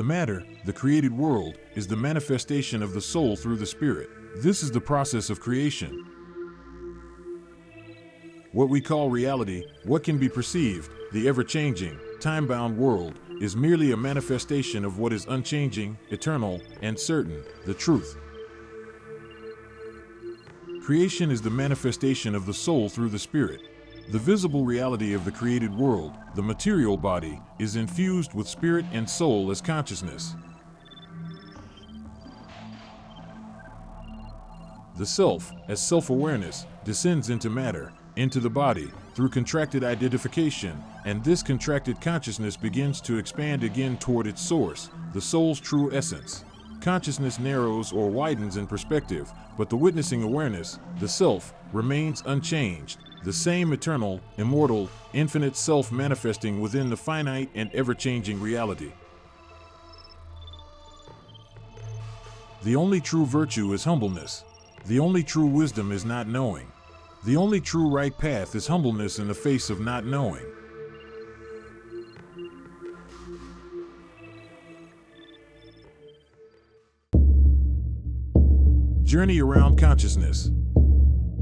matter, the created world, is the manifestation of the soul through the spirit. This is the process of creation. What we call reality, what can be perceived, the ever-changing, time-bound world, is merely a manifestation of what is unchanging, eternal, and certain, the truth. Creation is the manifestation of the soul through the spirit. The visible reality of the created world, the material body, is infused with spirit and soul as consciousness. The self, as self-awareness, descends into matter, into the body, through contracted identification, and this contracted consciousness begins to expand again toward its source, the soul's true essence. Consciousness narrows or widens in perspective, but the witnessing awareness, the self, remains unchanged, the same eternal, immortal, infinite self manifesting within the finite and ever-changing reality. The only true virtue is humbleness. The only true wisdom is not knowing. The only true right path is humbleness in the face of not knowing. Journey around consciousness.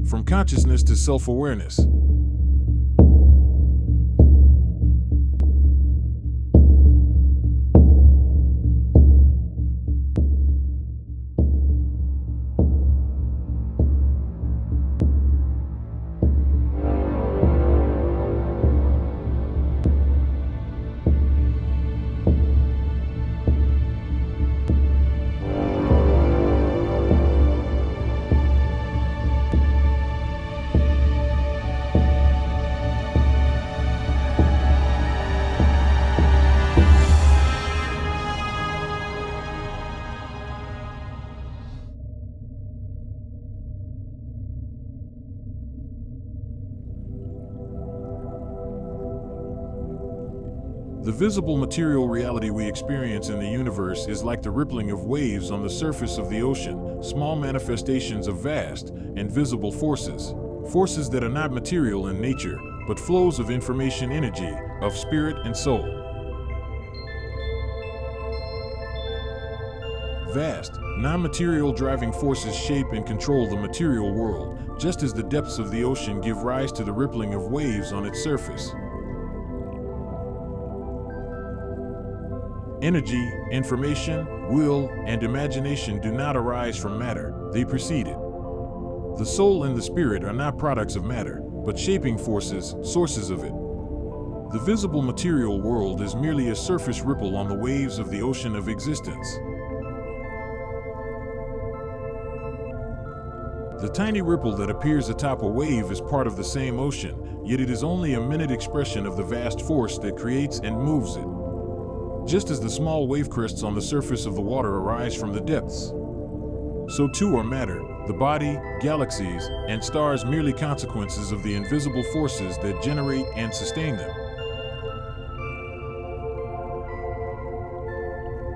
From consciousness to self-awareness. The visible material reality we experience in the universe is like the rippling of waves on the surface of the ocean, small manifestations of vast and visible forces. Forces that are not material in nature, but flows of information energy, of spirit and soul. Vast, non-material driving forces shape and control the material world, just as the depths of the ocean give rise to the rippling of waves on its surface. Energy, information, will, and imagination do not arise from matter, they precede it. The soul and the spirit are not products of matter, but shaping forces, sources of it. The visible material world is merely a surface ripple on the waves of the ocean of existence. The tiny ripple that appears atop a wave is part of the same ocean, yet it is only a minute expression of the vast force that creates and moves it. Just as the small wave crests on the surface of the water arise from the depths, so too are matter, the body, galaxies, and stars merely consequences of the invisible forces that generate and sustain them.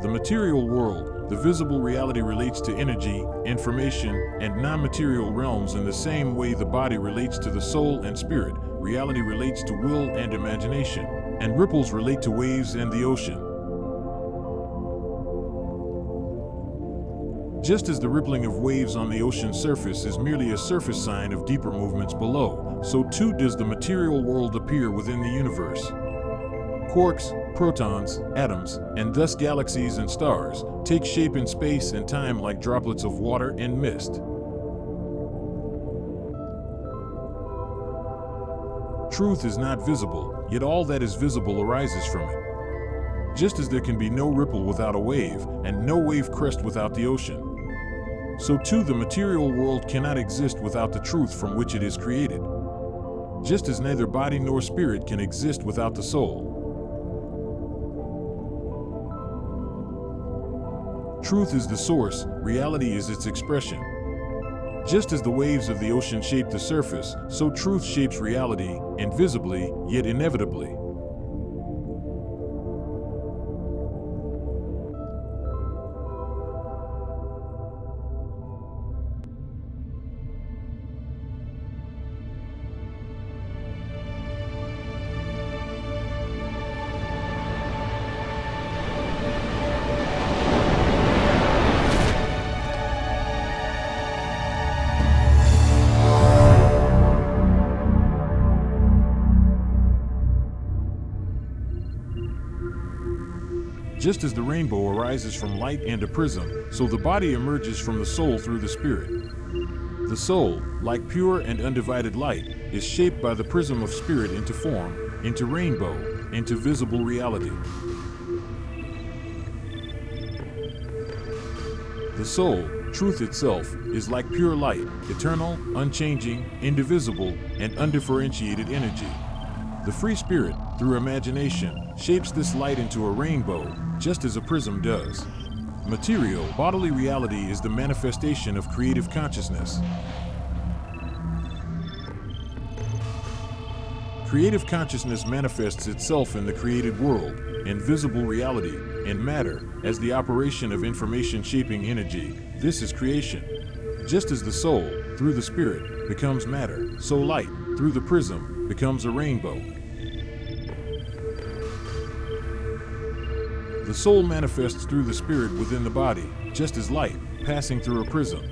The material world, the visible reality, relates to energy, information, and non-material realms in the same way the body relates to the soul and spirit, reality relates to will and imagination, and ripples relate to waves and the ocean. Just as the rippling of waves on the ocean's surface is merely a surface sign of deeper movements below, so too does the material world appear within the universe. Quarks, protons, atoms, and thus galaxies and stars, take shape in space and time like droplets of water and mist. Truth is not visible, yet all that is visible arises from it. Just as there can be no ripple without a wave, and no wave crest without the ocean, so too the material world cannot exist without the truth from which it is created. Just as neither body nor spirit can exist without the soul. Truth is the source, reality is its expression. Just as the waves of the ocean shape the surface, so truth shapes reality, invisibly, yet inevitably. Just as the rainbow arises from light and a prism, so the body emerges from the soul through the spirit. The soul, like pure and undivided light, is shaped by the prism of spirit into form, into rainbow, into visible reality. The soul, truth itself, is like pure light, eternal, unchanging, indivisible, and undifferentiated energy. The free spirit, through imagination, shapes this light into a rainbow, just as a prism does. Material, bodily reality is the manifestation of creative consciousness. Creative consciousness manifests itself in the created world, in visible reality, in matter, as the operation of information shaping energy. This is creation. Just as the soul, through the spirit, becomes matter, so light, through the prism, becomes a rainbow. The soul manifests through the spirit within the body, just as light, passing through a prism,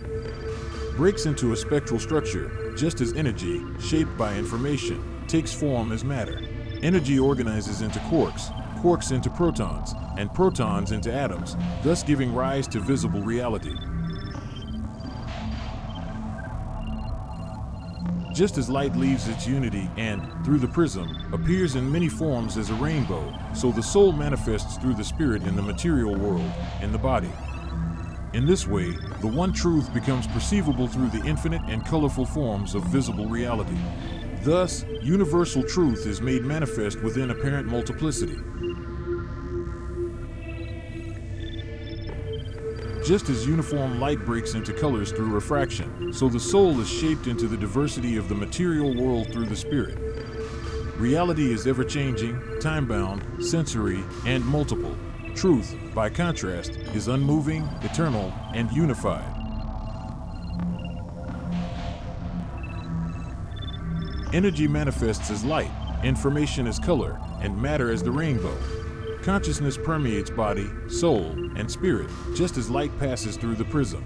breaks into a spectral structure, just as energy, shaped by information, takes form as matter. Energy organizes into quarks, quarks into protons, and protons into atoms, thus giving rise to visible reality. Just as light leaves its unity and, through the prism, appears in many forms as a rainbow, so the soul manifests through the spirit in the material world, in the body. In this way, the one truth becomes perceivable through the infinite and colorful forms of visible reality. Thus, universal truth is made manifest within apparent multiplicity. Just as uniform light breaks into colors through refraction, so the soul is shaped into the diversity of the material world through the spirit. Reality is ever-changing, time-bound, sensory, and multiple. Truth, by contrast, is unmoving, eternal, and unified. Energy manifests as light, information as color, and matter as the rainbow. Consciousness permeates body, soul, and spirit, just as light passes through the prism.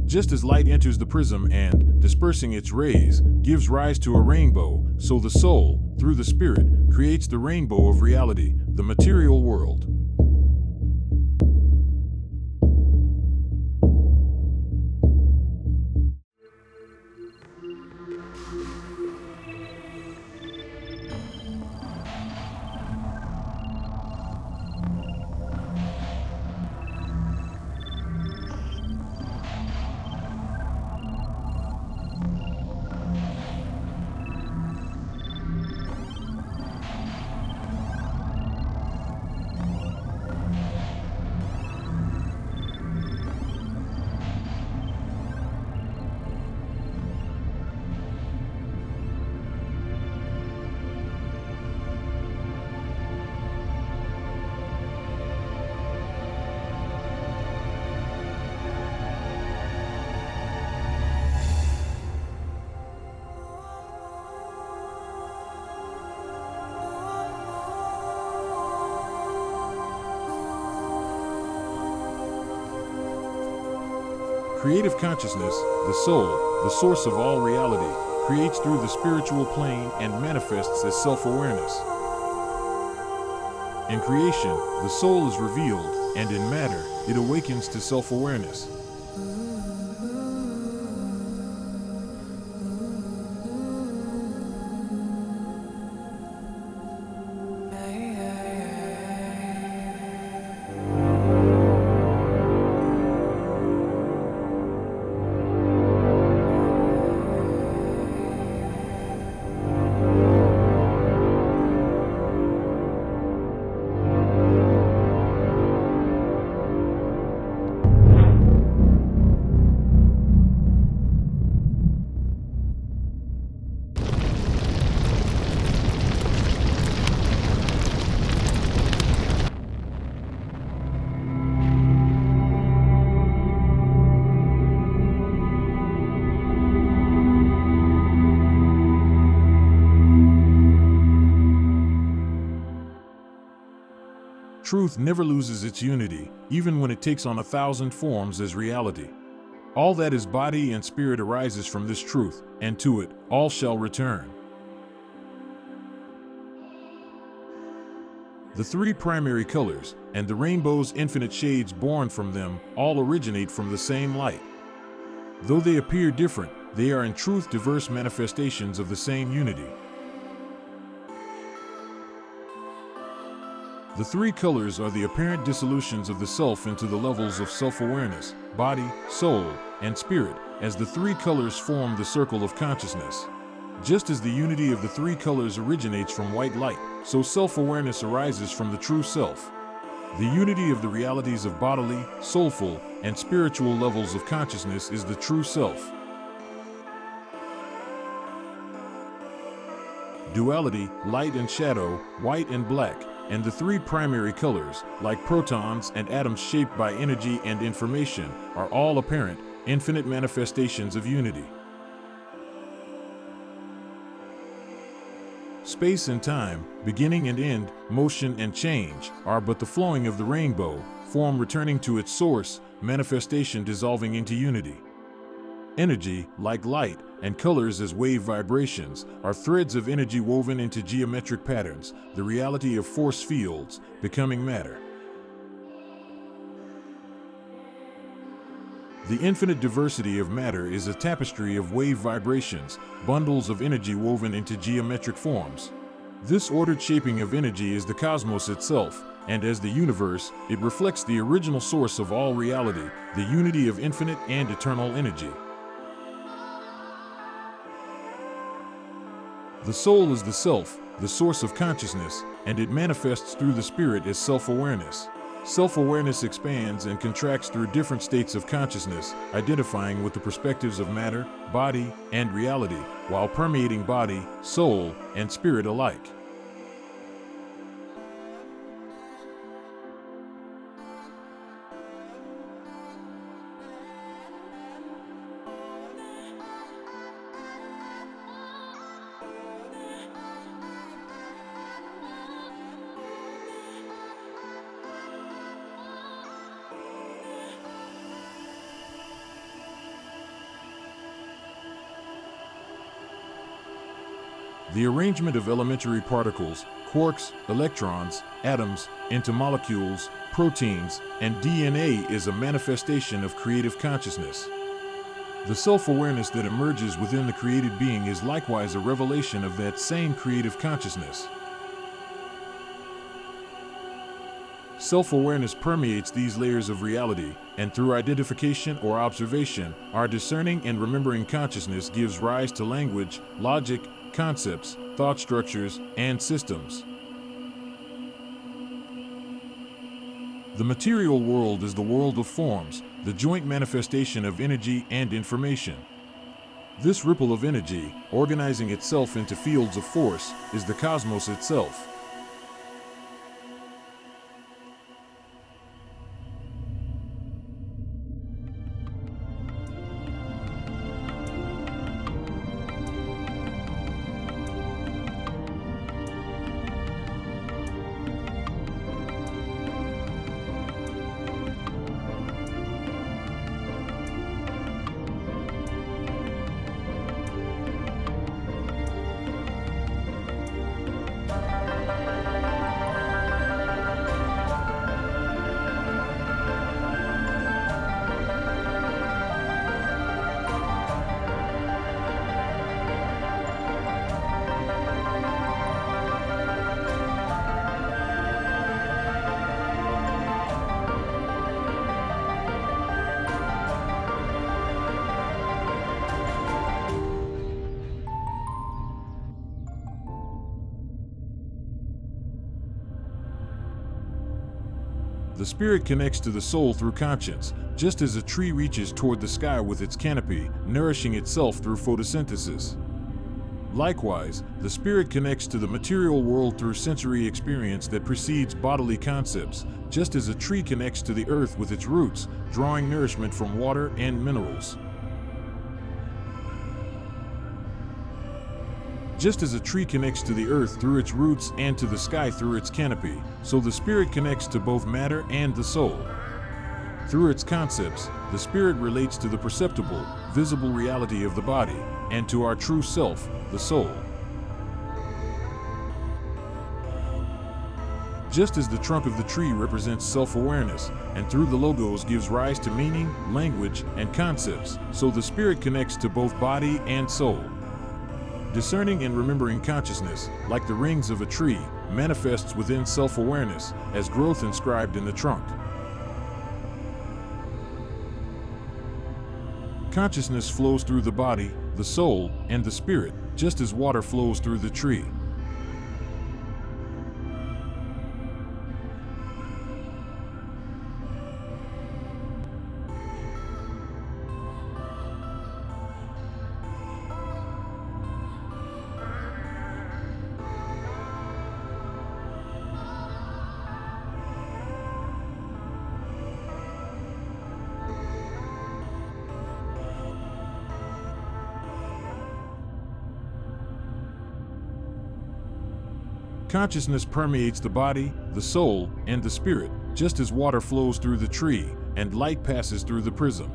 Just as light enters the prism and, dispersing its rays, gives rise to a rainbow, so the soul, through the spirit, creates the rainbow of reality, the material world. Creative consciousness, the soul, the source of all reality, creates through the spiritual plane and manifests as self-awareness. In creation, the soul is revealed, and in matter, it awakens to self-awareness. Truth never loses its unity, even when it takes on 1,000 forms as reality. All that is body and spirit arises from this truth, and to it all shall return. The three primary colors, and the rainbow's infinite shades born from them, all originate from the same light. Though they appear different, they are in truth diverse manifestations of the same unity. The three colors are the apparent dissolutions of the self into the levels of self-awareness, body, soul, and spirit, as the three colors form the circle of consciousness. Just as the unity of the three colors originates from white light, so self-awareness arises from the true self. The unity of the realities of bodily, soulful, and spiritual levels of consciousness is the true self. Duality, light and shadow, white and black, and the three primary colors, like protons and atoms shaped by energy and information, are all apparent, infinite manifestations of unity. Space and time, beginning and end, motion and change, are but the flowing of the rainbow, form returning to its source, manifestation dissolving into unity. Energy, like light, and colors as wave vibrations, are threads of energy woven into geometric patterns, the reality of force fields, becoming matter. The infinite diversity of matter is a tapestry of wave vibrations, bundles of energy woven into geometric forms. This ordered shaping of energy is the cosmos itself, and as the universe, it reflects the original source of all reality, the unity of infinite and eternal energy. The soul is the self, the source of consciousness, and it manifests through the spirit as self-awareness. Self-awareness expands and contracts through different states of consciousness, identifying with the perspectives of matter, body, and reality, while permeating body, soul, and spirit alike. The arrangement of elementary particles, quarks, electrons, atoms, into molecules, proteins, and DNA is a manifestation of creative consciousness. The self-awareness that emerges within the created being is likewise a revelation of that same creative consciousness. Self-awareness permeates these layers of reality, and through identification or observation, our discerning and remembering consciousness gives rise to language, logic, concepts, thought structures, and systems. The material world is the world of forms, the joint manifestation of energy and information. This ripple of energy, organizing itself into fields of force, is the cosmos itself. The spirit connects to the soul through conscience, just as a tree reaches toward the sky with its canopy, nourishing itself through photosynthesis. Likewise, the spirit connects to the material world through sensory experience that precedes bodily concepts, just as a tree connects to the earth with its roots, drawing nourishment from water and minerals. Just as a tree connects to the earth through its roots and to the sky through its canopy, so the spirit connects to both matter and the soul. Through its concepts, the spirit relates to the perceptible, visible reality of the body, and to our true self, the soul. Just as the trunk of the tree represents self-awareness, and through the logos gives rise to meaning, language, and concepts, so the spirit connects to both body and soul. Discerning and remembering consciousness, like the rings of a tree, manifests within self-awareness as growth inscribed in the trunk. Consciousness flows through the body, the soul, and the spirit, just as water flows through the tree. Consciousness permeates the body, the soul, and the spirit, just as water flows through the tree and light passes through the prism.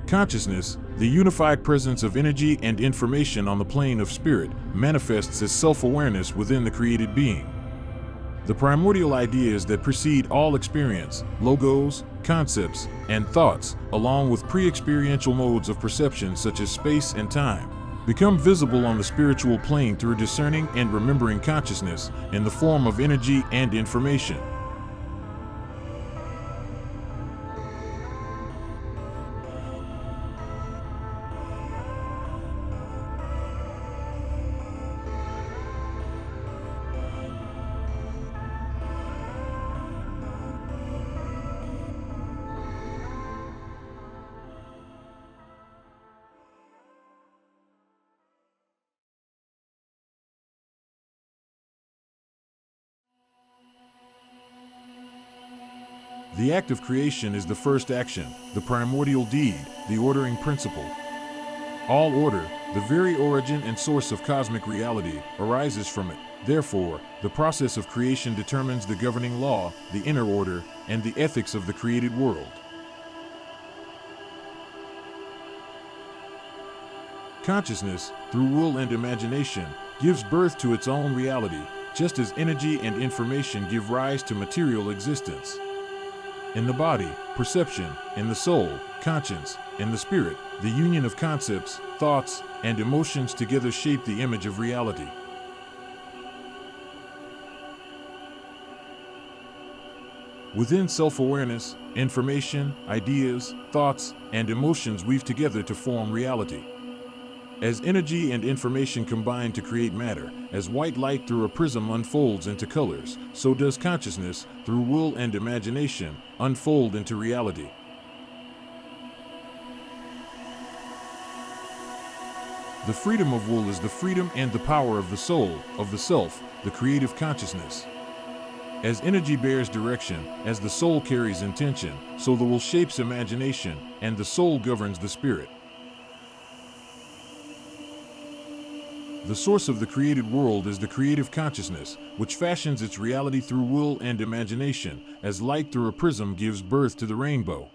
Consciousness, the unified presence of energy and information on the plane of spirit, manifests as self-awareness within the created being. The primordial ideas that precede all experience, logos, concepts, and thoughts, along with pre-experiential modes of perception such as space and time, become visible on the spiritual plane through discerning and remembering consciousness in the form of energy and information. The act of creation is the first action, the primordial deed, the ordering principle. All order, the very origin and source of cosmic reality, arises from it. Therefore, the process of creation determines the governing law, the inner order, and the ethics of the created world. Consciousness, through will and imagination, gives birth to its own reality, just as energy and information give rise to material existence. In the body, perception; in the soul, conscience; in the spirit, the union of concepts, thoughts, and emotions together shape the image of reality. Within self-awareness, information, ideas, thoughts, and emotions weave together to form reality. As energy and information combine to create matter, as white light through a prism unfolds into colors, so does consciousness, through will and imagination, unfold into reality. The freedom of will is the freedom and the power of the soul, of the self, the creative consciousness. As energy bears direction, as the soul carries intention, so the will shapes imagination, and the soul governs the spirit. The source of the created world is the creative consciousness, which fashions its reality through will and imagination, as light through a prism gives birth to the rainbow.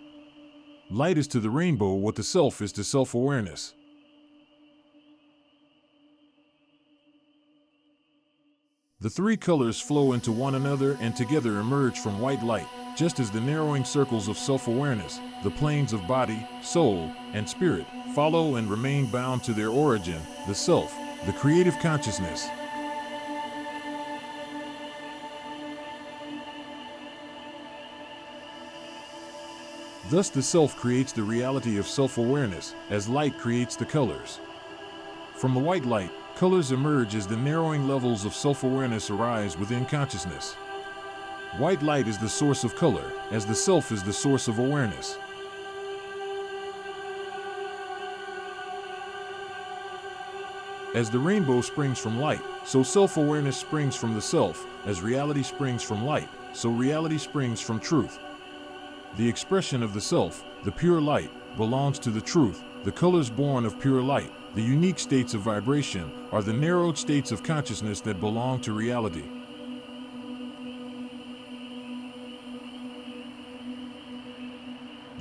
Light is to the rainbow what the self is to self-awareness. The three colors flow into one another and together emerge from white light, just as the narrowing circles of self-awareness, the planes of body, soul, and spirit, follow and remain bound to their origin, the self, the creative consciousness. Thus the self creates the reality of self-awareness, as light creates the colors. From the white light, colors emerge as the narrowing levels of self-awareness arise within consciousness. White light is the source of color, as the self is the source of awareness. As the rainbow springs from light, so self-awareness springs from the self; as reality springs from light, so reality springs from truth. The expression of the self, the pure light, belongs to the truth. The colors born of pure light, the unique states of vibration, are the narrowed states of consciousness that belong to reality.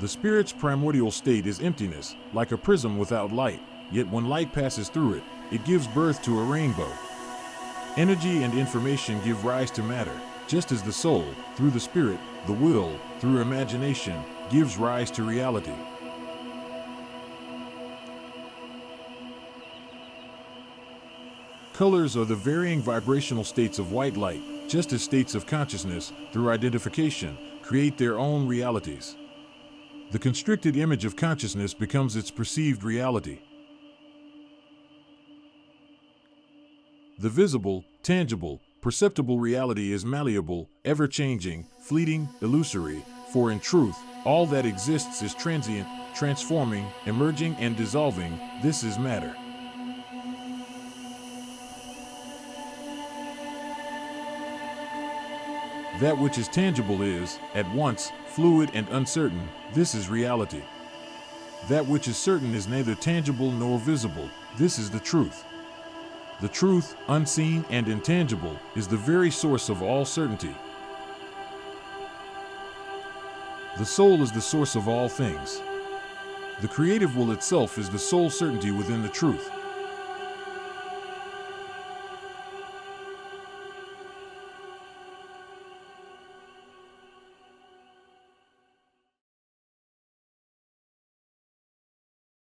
The spirit's primordial state is emptiness, like a prism without light, yet when light passes through it, it gives birth to a rainbow. Energy and information give rise to matter, just as the soul, through the spirit, the will, through imagination, gives rise to reality. Colors are the varying vibrational states of white light, just as states of consciousness, through identification, create their own realities. The constricted image of consciousness becomes its perceived reality. The visible, tangible, perceptible reality is malleable, ever-changing, fleeting, illusory, for in truth, all that exists is transient, transforming, emerging, and dissolving. This is matter. That which is tangible is, at once, fluid and uncertain. This is reality. That which is certain is neither tangible nor visible. This is the truth. The truth, unseen and intangible, is the very source of all certainty. The soul is the source of all things. The creative will itself is the sole certainty within the truth.